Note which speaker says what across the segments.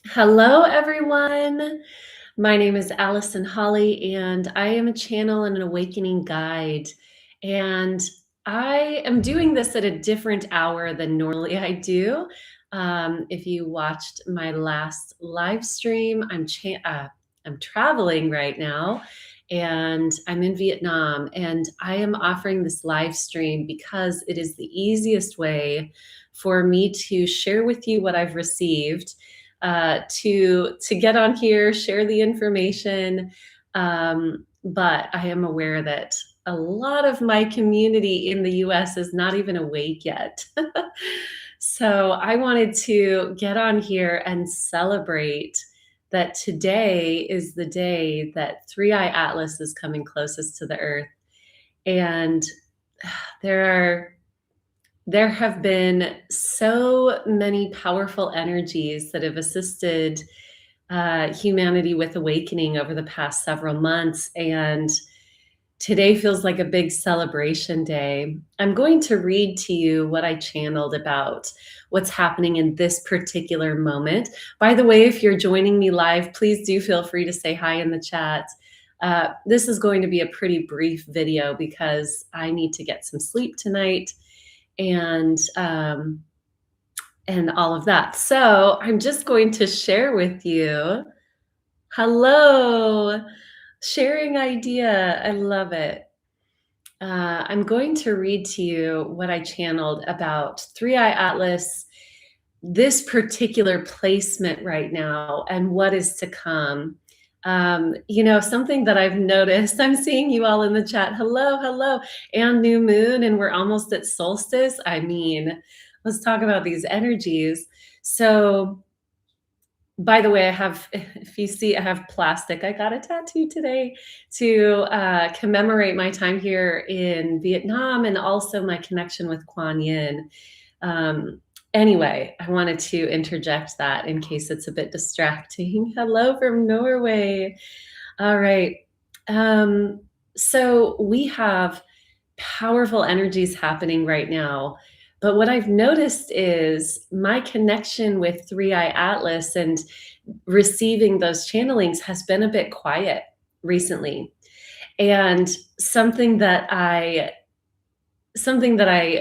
Speaker 1: Hello, everyone. My name is Allison Holly, and I am a channel and an awakening guide. And I am doing this at a different hour than normally I do. If you watched my last live stream, I'm traveling right now, and I'm in Vietnam, and I am offering this live stream because it is the easiest way for me to share with you what I've received, to get on here, share the information. But I am aware that a lot of my community in the US is not even awake yet. So I wanted to get on here and celebrate that today is the day that Three Eye Atlas is coming closest to the Earth. And there are there have been so many powerful energies that have assisted humanity with awakening over the past several months. And today feels like a big celebration day. I'm going to read to you what I channeled about what's happening in this particular moment. By the way, if you're joining me live, please do feel free to say hi in the chat. This is going to be a pretty brief video because I need to get some sleep tonight and all of that. So I'm just going to share with you. Hello, sharing idea. I love it. I'm going to read to you what I channeled about Three Eye Atlas, this particular placement right now, and what is to come. Something that I've noticed, I'm seeing you all in the chat. Hello, hello, and new moon, and we're almost at solstice. I mean, let's talk about these energies. So, by the way, if you see, I have plastic. I got a tattoo today to commemorate my time here in Vietnam and also my connection with Kuan Yin. Anyway, I wanted to interject that in case it's a bit distracting. Hello from Norway. All right. So we have powerful energies happening right now. But what I've noticed is my connection with Three Eye Atlas and receiving those channelings has been a bit quiet recently. And something that I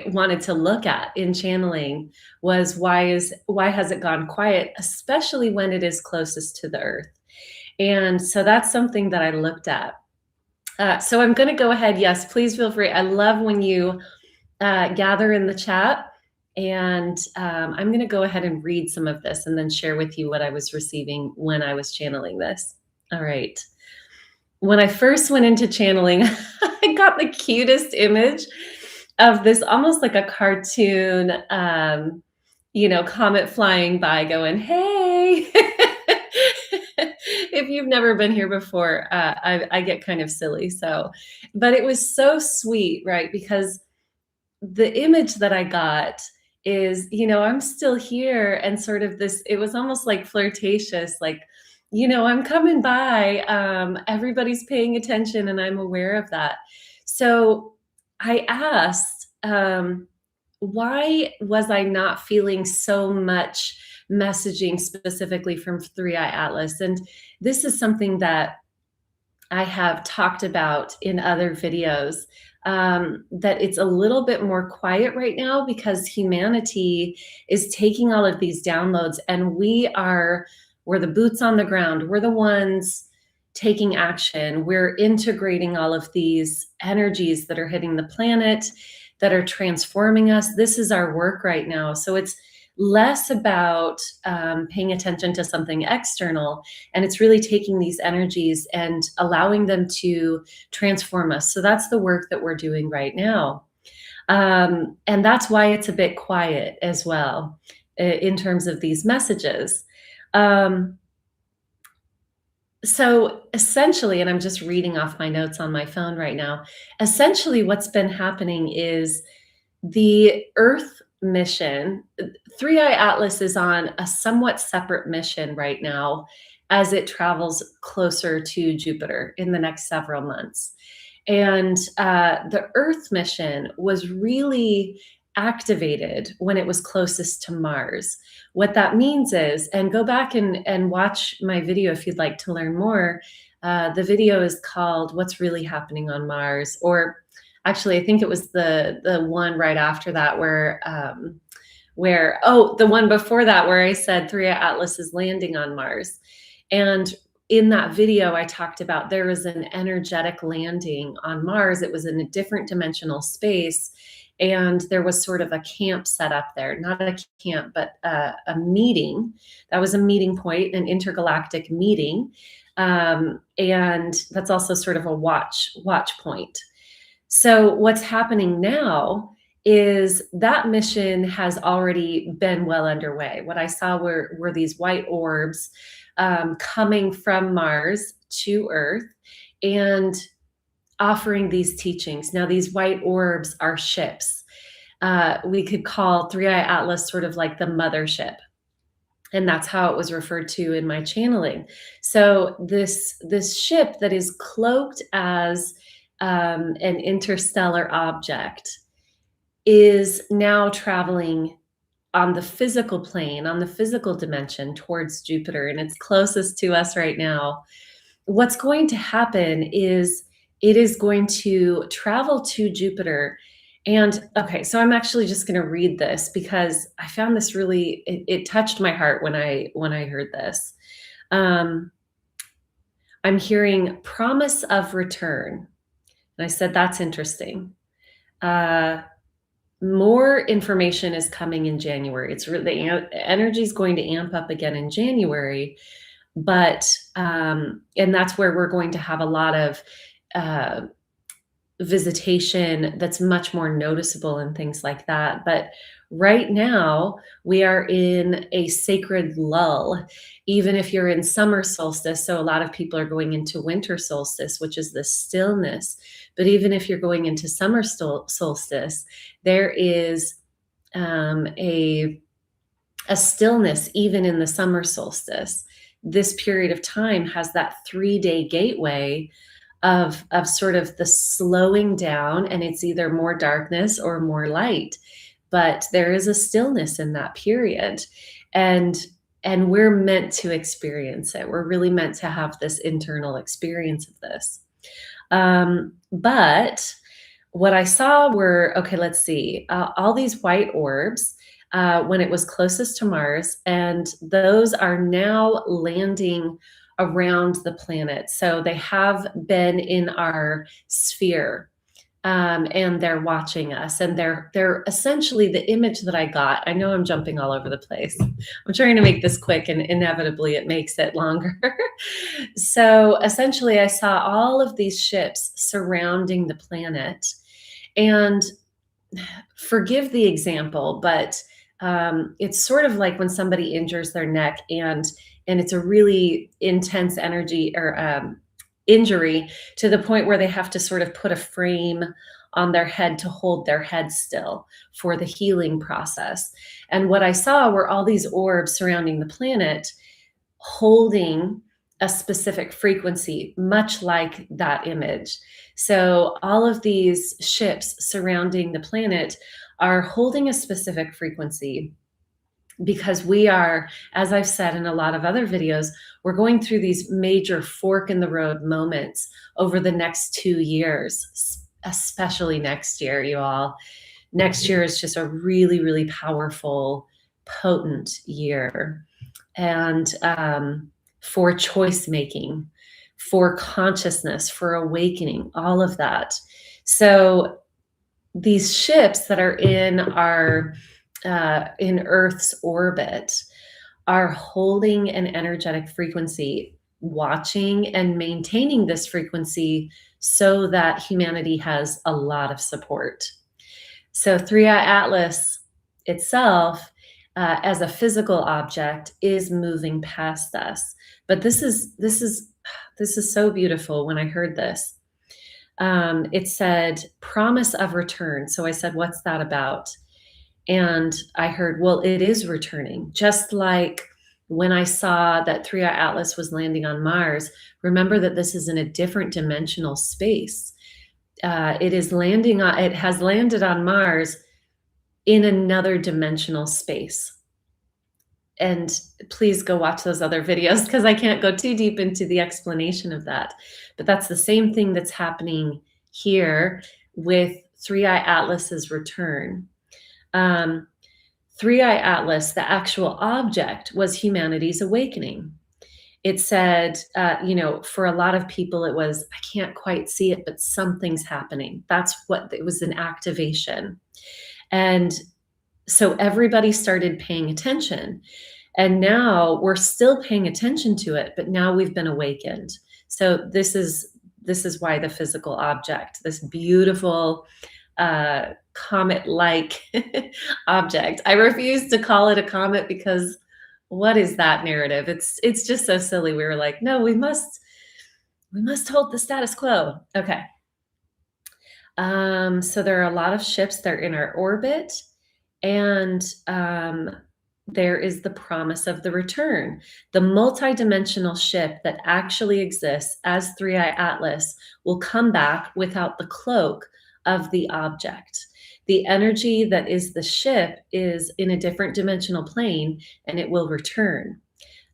Speaker 1: wanted to look at in channeling was why has it gone quiet, especially when it is closest to the earth. And so that's something that I looked at. So I'm going to go ahead. Yes, please feel free. I love when you gather in the chat. And I'm going to go ahead and read some of this and then share with you what I was receiving when I was channeling this. All right. When I first went into channeling, I got the cutest image of this, almost like a cartoon, comet flying by going, hey. If you've never been here before, I get kind of silly. But it was so sweet, right? Because the image that I got is, I'm still here, and sort of this, it was almost like flirtatious, like, I'm coming by, everybody's paying attention and I'm aware of that. So I asked, why was I not feeling so much messaging specifically from Three Eye Atlas? And this is something that I have talked about in other videos, that it's a little bit more quiet right now because humanity is taking all of these downloads, and we're the boots on the ground. We're the ones taking action. We're integrating all of these energies that are hitting the planet, that are transforming us. This is our work right now. So it's less about paying attention to something external, and it's really taking these energies and allowing them to transform us. So that's the work that we're doing right now. And that's why it's a bit quiet as well in terms of these messages. So essentially, and I'm just reading off my notes on my phone right now, essentially what's been happening is the Earth mission, Three Eye Atlas is on a somewhat separate mission right now as it travels closer to Jupiter in the next several months. And the Earth mission was really activated when it was closest to Mars. What that means is, and go back and watch my video if you'd like to learn more. The video is called "What's Really Happening on Mars," or actually, I think it was the one right after that the one before that where I said 3i Atlas is landing on Mars. And in that video, I talked about there was an energetic landing on Mars. It was in a different dimensional space. And there was sort of a camp set up there, not a camp, but a meeting. That was a meeting point, an intergalactic meeting. And that's also sort of a watch point. So what's happening now is that mission has already been well underway. What I saw were these white orbs coming from Mars to Earth and offering these teachings. Now, these white orbs are ships. We could call 3i Atlas sort of like the mothership. And that's how it was referred to in my channeling. So this ship that is cloaked as an interstellar object is now traveling on the physical plane, on the physical dimension towards Jupiter, and it's closest to us right now. What's going to happen is it is going to travel to Jupiter. And okay, so I'm actually just going to read this because I found this really, it touched my heart when I heard this. I'm hearing promise of return. And I said, that's interesting. More information is coming in January. It's really, the energy is going to amp up again in January, but and that's where we're going to have a lot of visitation that's much more noticeable and things like that. But right now we are in a sacred lull, even if you're in summer solstice. So a lot of people are going into winter solstice, which is the stillness. But even if you're going into summer solstice, there is a stillness even in the summer solstice. This period of time has that 3-day gateway of sort of the slowing down, and it's either more darkness or more light, but there is a stillness in that period, and we're meant to experience it. We're really meant to have this internal experience of this. But what I saw were, okay, let's see, all these white orbs when it was closest to Mars, and those are now landing around the planet. So they have been in our sphere, and they're watching us, and they're essentially the image that I got. I know I'm jumping all over the place. I'm trying to make this quick, and inevitably it makes it longer. So essentially I saw all of these ships surrounding the planet, and forgive the example, but it's sort of like when somebody injures their neck and it's a really intense energy or injury to the point where they have to sort of put a frame on their head to hold their head still for the healing process. And what I saw were all these orbs surrounding the planet holding a specific frequency, much like that image. So all of these ships surrounding the planet are holding a specific frequency, because we are, as I've said in a lot of other videos, we're going through these major fork in the road moments over the next 2 years, especially next year, you all. Next year is just a really, really powerful, potent year. And for choice making, for consciousness, for awakening, all of that. So these ships that are in our in Earth's orbit are holding an energetic frequency, watching and maintaining this frequency so that humanity has a lot of support. So 3i Atlas itself, as a physical object, is moving past us. But this is so beautiful. When I heard this, it said promise of return. So I said, what's that about? And I heard, well, it is returning. Just like when I saw that 3i Atlas was landing on Mars, remember that this is in a different dimensional space. It has landed on Mars in another dimensional space. And please go watch those other videos because I can't go too deep into the explanation of that. But that's the same thing that's happening here with Three Eye Atlas's return. Um, Three Eye Atlas, the actual object, was humanity's awakening. It said, for a lot of people, it was, I can't quite see it, but something's happening. That's what it was, an activation. And so everybody started paying attention. And now we're still paying attention to it, but now we've been awakened. So this is why the physical object, this beautiful comet-like object. I refuse to call it a comet because what is that narrative? It's just so silly. We were like, no, we must hold the status quo. Okay. So there are a lot of ships that are in our orbit, and there is the promise of the return. The multidimensional ship that actually exists as Three Eye Atlas will come back without the cloak of the object. The energy that is the ship is in a different dimensional plane, and it will return.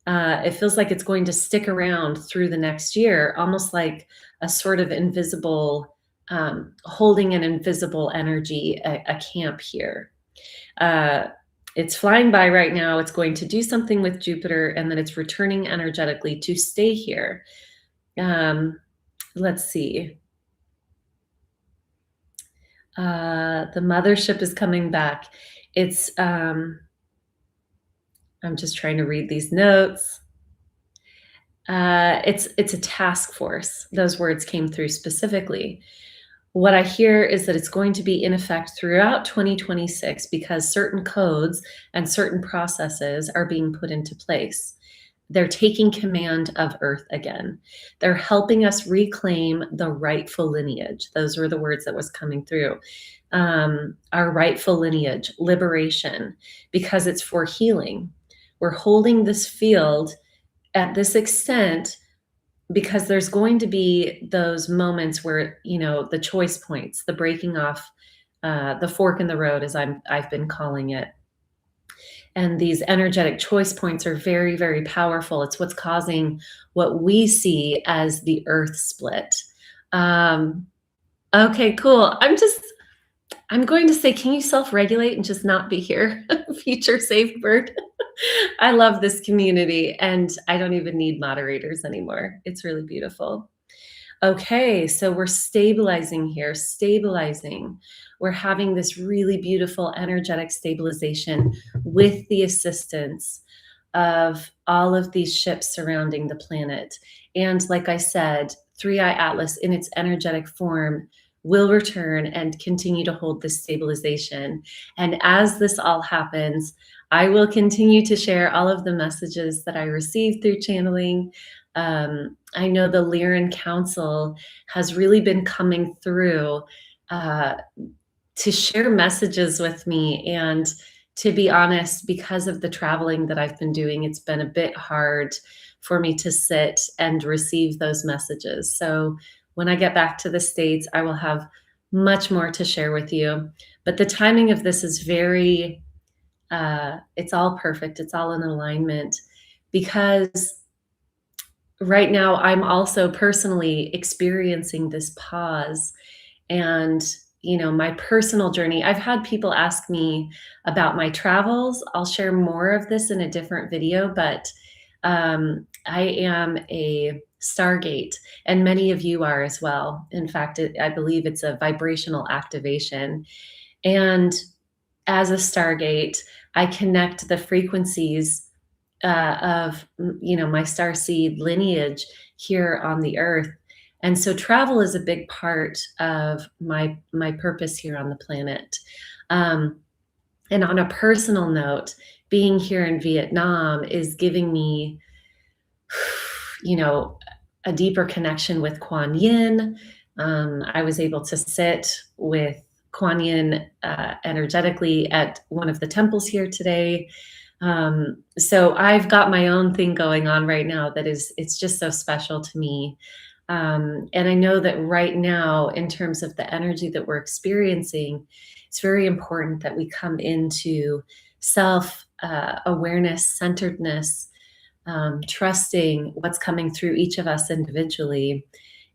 Speaker 1: It feels like it's going to stick around through the next year, almost like a sort of invisible, holding an invisible energy, a camp here. It's flying by right now. It's going to do something with Jupiter, and then it's returning energetically to stay here. Let's see. The mothership is coming back. It's, I'm just trying to read these notes. It's a task force. Those words came through specifically. What I hear is that it's going to be in effect throughout 2026 because certain codes and certain processes are being put into place. They're taking command of Earth again. They're helping us reclaim the rightful lineage. Those were the words that was coming through. Our rightful lineage, liberation, because it's for healing. We're holding this field at this extent because there's going to be those moments where, the choice points, the breaking off, the fork in the road, as I've been calling it. And these energetic choice points are very, very powerful. It's what's causing what we see as the earth split. Okay, cool. I'm going to say, can you self-regulate and just not be here? Future safe bird. I love this community, and I don't even need moderators anymore. It's really beautiful. Okay, so we're stabilizing here, stabilizing. We're having this really beautiful energetic stabilization with the assistance of all of these ships surrounding the planet. And like I said, Three Eye Atlas in its energetic form will return and continue to hold this stabilization. And as this all happens, I will continue to share all of the messages that I received through channeling. I know the Lyran Council has really been coming through to share messages with me. And to be honest, because of the traveling that I've been doing, it's been a bit hard for me to sit and receive those messages. So when I get back to the States, I will have much more to share with you. But the timing of this is very, it's all perfect. It's all in alignment because right now I'm also personally experiencing this pause and, my personal journey. I've had people ask me about my travels. I'll share more of this in a different video, but I am a Stargate, and many of you are as well. In fact, I believe it's a vibrational activation. And as a Stargate, I connect the frequencies of, my starseed lineage here on the earth. And so travel is a big part of my purpose here on the planet. And on a personal note, being here in Vietnam is giving me, a deeper connection with Kuan Yin. I was able to sit with Kuan Yin energetically at one of the temples here today. So I've got my own thing going on right now that it's just so special to me. And I know that right now, in terms of the energy that we're experiencing, it's very important that we come into self awareness, centeredness, trusting what's coming through each of us individually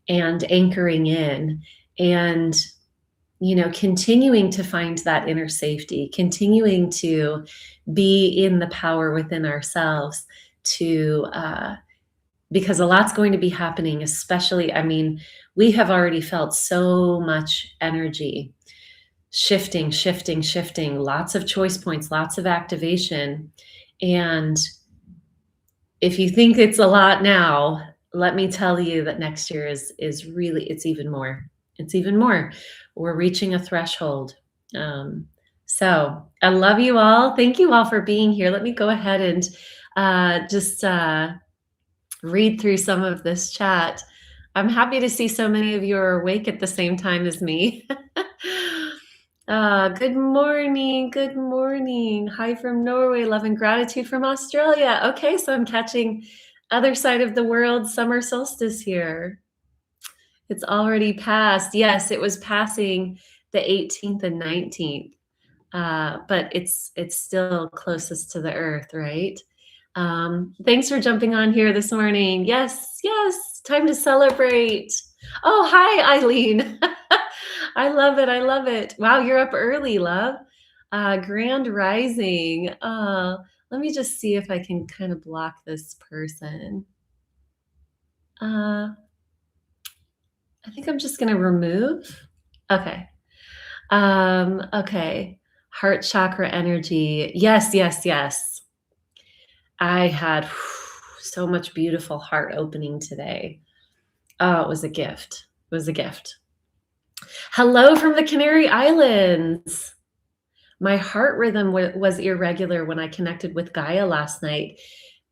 Speaker 1: and anchoring in and continuing to find that inner safety, continuing to be in the power within ourselves to because a lot's going to be happening, especially, I mean, we have already felt so much energy shifting, shifting, shifting, lots of choice points, lots of activation. And if you think it's a lot now, let me tell you that next year is really, it's even more. It's even more. We're reaching a threshold. So I love you all. Thank you all for being here. Let me go ahead and just read through some of this chat. I'm happy to see so many of you are awake at the same time as me. Good morning. Good morning. Hi from Norway. Love and gratitude from Australia. Okay, so I'm catching other side of the world summer solstice here. It's already passed. Yes, it was passing the 18th and 19th. But it's still closest to the earth, right? Thanks for jumping on here this morning. Yes, yes, time to celebrate. Oh, hi, Eileen. I love it. I love it. Wow, you're up early, love. Grand rising. Let me just see if I can kind of block this person. I think I'm just going to remove. Okay. Okay. Heart chakra energy. Yes, yes, yes. I had so much beautiful heart opening today. Oh, it was a gift. It was a gift. Hello from the Canary Islands. My heart rhythm was irregular when I connected with Gaia last night.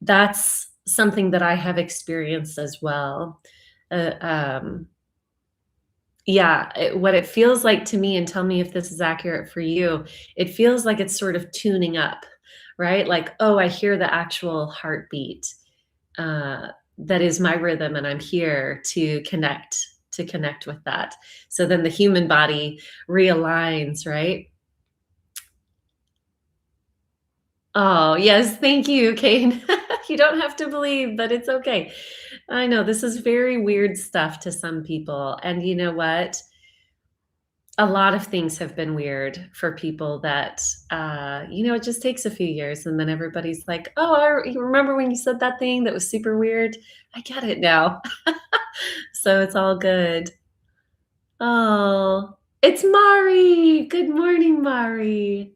Speaker 1: That's something that I have experienced as well. What it feels like to me, and tell me if this is accurate for you, it feels like it's sort of tuning up, right? Like, oh, I hear the actual heartbeat. That is my rhythm, and I'm here to connect with that. So then the human body realigns, right? Oh, yes. Thank you, Kane. You don't have to believe, but it's okay. I know this is very weird stuff to some people. And you know what? A lot of things have been weird for people that, it just takes a few years and then everybody's like, oh, you remember when you said that thing that was super weird? I get it now. So it's all good. Oh, it's Mari. Good morning, Mari.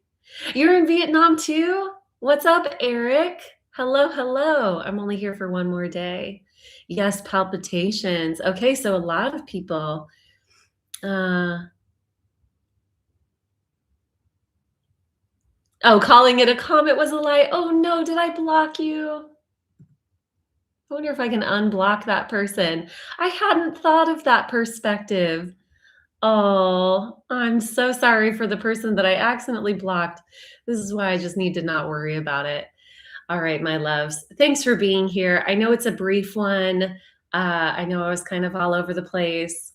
Speaker 1: You're in Vietnam too? What's up, Eric? Hello, hello. I'm only here for one more day. Yes, palpitations. Okay, so a lot of people. Oh, calling it a comet was a lie. Oh no, did I block you? I wonder if I can unblock that person. I hadn't thought of that perspective. Oh, I'm so sorry for the person that I accidentally blocked. This is why I just need to not worry about it. All right, my loves. Thanks for being here. I know it's a brief one. I know I was kind of all over the place.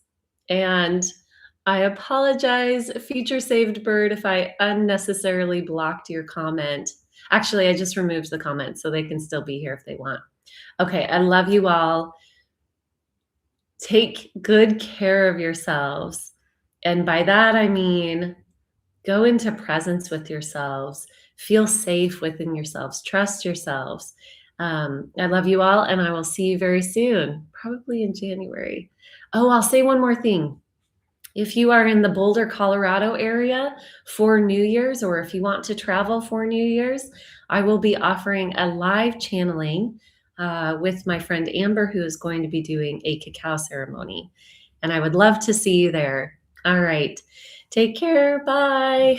Speaker 1: And I apologize, future saved bird, if I unnecessarily blocked your comment. Actually, I just removed the comment so they can still be here if they want. Okay, I love you all. Take good care of yourselves. And by that, I mean, go into presence with yourselves. Feel safe within yourselves. Trust yourselves. I love you all, and I will see you very soon, probably in January. Oh, I'll say one more thing. If you are in the Boulder, Colorado area for New Year's, or if you want to travel for New Year's, I will be offering a live channeling with my friend Amber, who is going to be doing a cacao ceremony. And I would love to see you there. All right. Take care. Bye.